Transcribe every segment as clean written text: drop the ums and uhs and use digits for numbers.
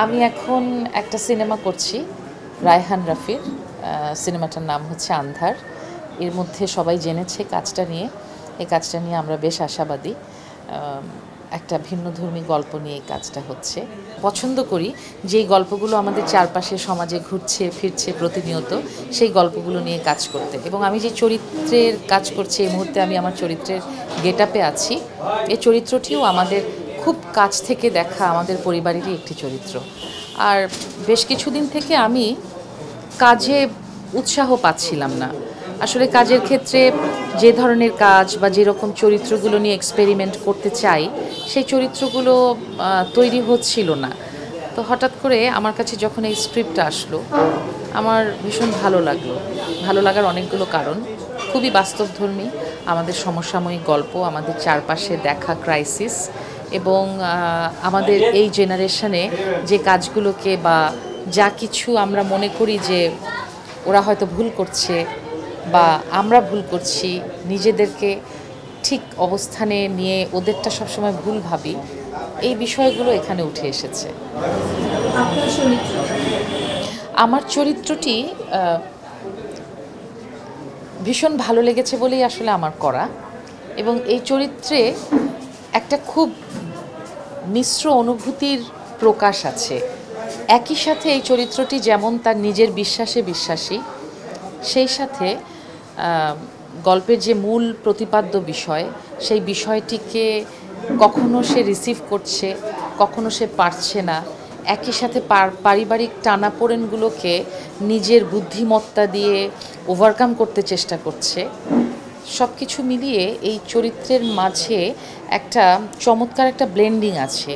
আমি এখন একটা সিনেমা করছি রায়হান রাফির। সিনেমাটার নাম হচ্ছে আন্ধার। এর মধ্যে সবাই জেনেছে কাজটা নিয়ে। এই কাজটা নিয়ে আমরা বেশ আশাবাদী। একটা ভিন্নধর্মী গল্প নিয়ে এই কাজটা হচ্ছে। পছন্দ করি যেই গল্পগুলো আমাদের চারপাশে সমাজে ঘুরছে ফিরছে প্রতিনিয়ত, সেই গল্পগুলো নিয়ে কাজ করতে। এবং আমি যে চরিত্রের কাজ করছি এই মুহূর্তে আমি আমার চরিত্রের গেটআপে আছি। এই চরিত্রটিও আমাদের খুব কাছ থেকে দেখা আমাদের পরিবারেরই একটি চরিত্র। আর বেশ কিছুদিন থেকে আমি কাজে উৎসাহ পাচ্ছিলাম না। আসলে কাজের ক্ষেত্রে যে ধরনের কাজ বা যেরকম চরিত্রগুলো নিয়ে এক্সপেরিমেন্ট করতে চাই সেই চরিত্রগুলো তৈরি হচ্ছিল না। তো হঠাৎ করে আমার কাছে যখন এই স্ক্রিপ্টটা আসলো আমার ভীষণ ভালো লাগলো। ভালো লাগার অনেকগুলো কারণ। খুবই বাস্তবধর্মী, আমাদের সমসাময়িক গল্প, আমাদের চারপাশে দেখা ক্রাইসিস এবং আমাদের এই জেনারেশনে যে কাজগুলোকে বা যা কিছু আমরা মনে করি যে ওরা হয়তো ভুল করছে বা আমরা ভুল করছি, নিজেদেরকে ঠিক অবস্থানে নিয়ে ওদেরটা সবসময় ভুল ভাবি, এই বিষয়গুলো এখানে উঠে এসেছে। আমার চরিত্রটি ভীষণ ভালো লেগেছে বলেই আসলে আমার করা। এবং এই চরিত্রে একটা খুব মিশ্র অনুভূতির প্রকাশ আছে। একই সাথে এই চরিত্রটি যেমন তার নিজের বিশ্বাসে বিশ্বাসী, সেই সাথে গল্পের যে মূল প্রতিপাদ্য বিষয় সেই বিষয়টিকে কখনো সে রিসিভ করছে, কখনো সে পারছে না। একই সাথে পারিবারিক টানাপোড়েনগুলোকে নিজের বুদ্ধিমত্তা দিয়ে ওভারকাম করতে চেষ্টা করছে। সব কিছু মিলিয়ে এই চরিত্রের মাঝে একটা চমৎকার একটা ব্লেন্ডিং আছে।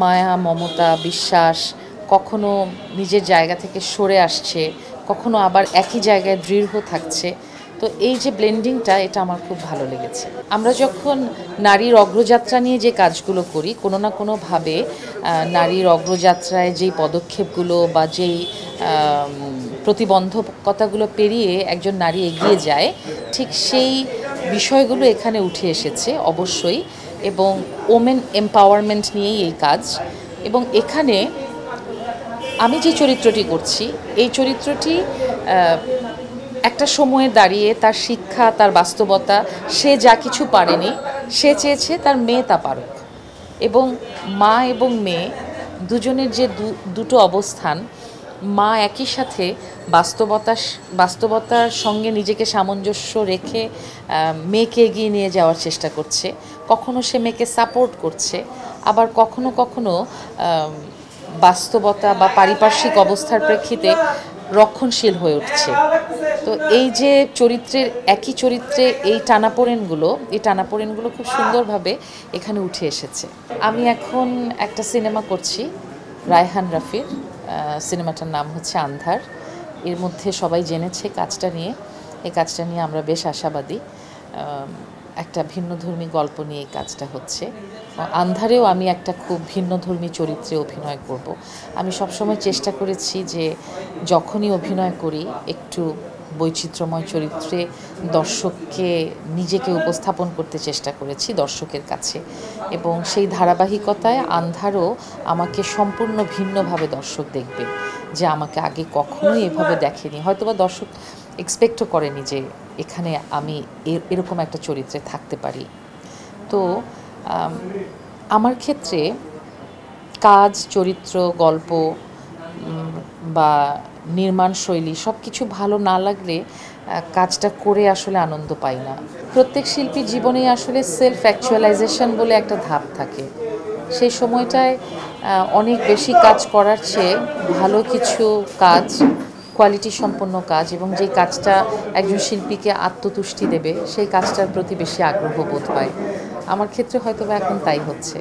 মায়া, মমতা, বিশ্বাস, কখনো নিজের জায়গা থেকে সরে আসছে, কখনো আবার একই জায়গায় দৃঢ় থাকছে। তো এই যে ব্লেন্ডিংটা, এটা আমার খুব ভালো লেগেছে। আমরা যখন নারীর অগ্রযাত্রা নিয়ে যে কাজগুলো করি, কোনো না কোনোভাবে নারীর অগ্রযাত্রায় যেই পদক্ষেপগুলো বা যেই প্রতিবন্ধকতাগুলো পেরিয়ে একজন নারী এগিয়ে যায়, ঠিক সেই বিষয়গুলো এখানে উঠে এসেছে অবশ্যই। এবং ওমেন এম্পাওয়ারমেন্ট নিয়েই এই কাজ। এবং এখানে আমি যে চরিত্রটি করছি এই চরিত্রটি একটা সময়ে দাঁড়িয়ে তার শিক্ষা, তার বাস্তবতা, সে যা কিছু পারেনি সে চেয়েছে তার মেয়ে তা পারুক। এবং মা এবং মেয়ে দুজনের যে দুটো অবস্থান, মা একই সাথে বাস্তবতার সঙ্গে নিজেকে সামঞ্জস্য রেখে মেয়েকে এগিয়ে নিয়ে যাওয়ার চেষ্টা করছে। কখনো সে মেয়েকে সাপোর্ট করছে, আবার কখনো কখনো বাস্তবতা বা পারিপার্শ্বিক অবস্থার প্রেক্ষিতে রক্ষণশীল হয়ে উঠছে। তো এই যে চরিত্রের একই চরিত্রে এই টানাপোড়েনগুলো খুব সুন্দরভাবে এখানে উঠে এসেছে। আমি এখন একটা সিনেমা করছি রায়হান রাফির। সিনেমাটার নাম হচ্ছে আন্ধার। এর মধ্যে সবাই জেনেছে কাজটা নিয়ে। এই কাজটা নিয়ে আমরা বেশ আশাবাদী। একটা ভিন্নধর্মী গল্প নিয়ে এই কাজটা হচ্ছে। আন্ধারেও আমি একটা খুব ভিন্নধর্মী চরিত্রে অভিনয় করব। আমি সবসময় চেষ্টা করেছি যে যখনই অভিনয় করি একটু বৈচিত্র্যময় চরিত্রে দর্শককে নিজেকে উপস্থাপন করতে চেষ্টা করেছি দর্শকের কাছে। এবং সেই ধারাবাহিকতায় আন্ধারও আমাকে সম্পূর্ণ ভিন্নভাবে দর্শক দেখবে, যে আমাকে আগে কখনোই এভাবে দেখেনি। হয়তোবা দর্শক এক্সপেক্টও করেনি যে এখানে আমি এরকম একটা চরিত্রে থাকতে পারি। তো আমার ক্ষেত্রে কাজ, চরিত্র, গল্প বা নির্মাণ শৈলী সব কিছু ভালো না লাগলে কাজটা করে আসলে আনন্দ পাই না। প্রত্যেক শিল্পীর জীবনেই আসলে সেলফ অ্যাকচুয়ালাইজেশন বলে একটা ধাপ থাকে। সেই সময়টায় অনেক বেশি কাজ করার চেয়ে ভালো কিছু কাজ, কোয়ালিটি সম্পন্ন কাজ এবং যেই কাজটা একজন শিল্পীকে আত্মতুষ্টি দেবে সেই কাজটার প্রতি বেশি আগ্রহ বোধ হয়। আমার ক্ষেত্রে হয়তো বা এখন তাই হচ্ছে।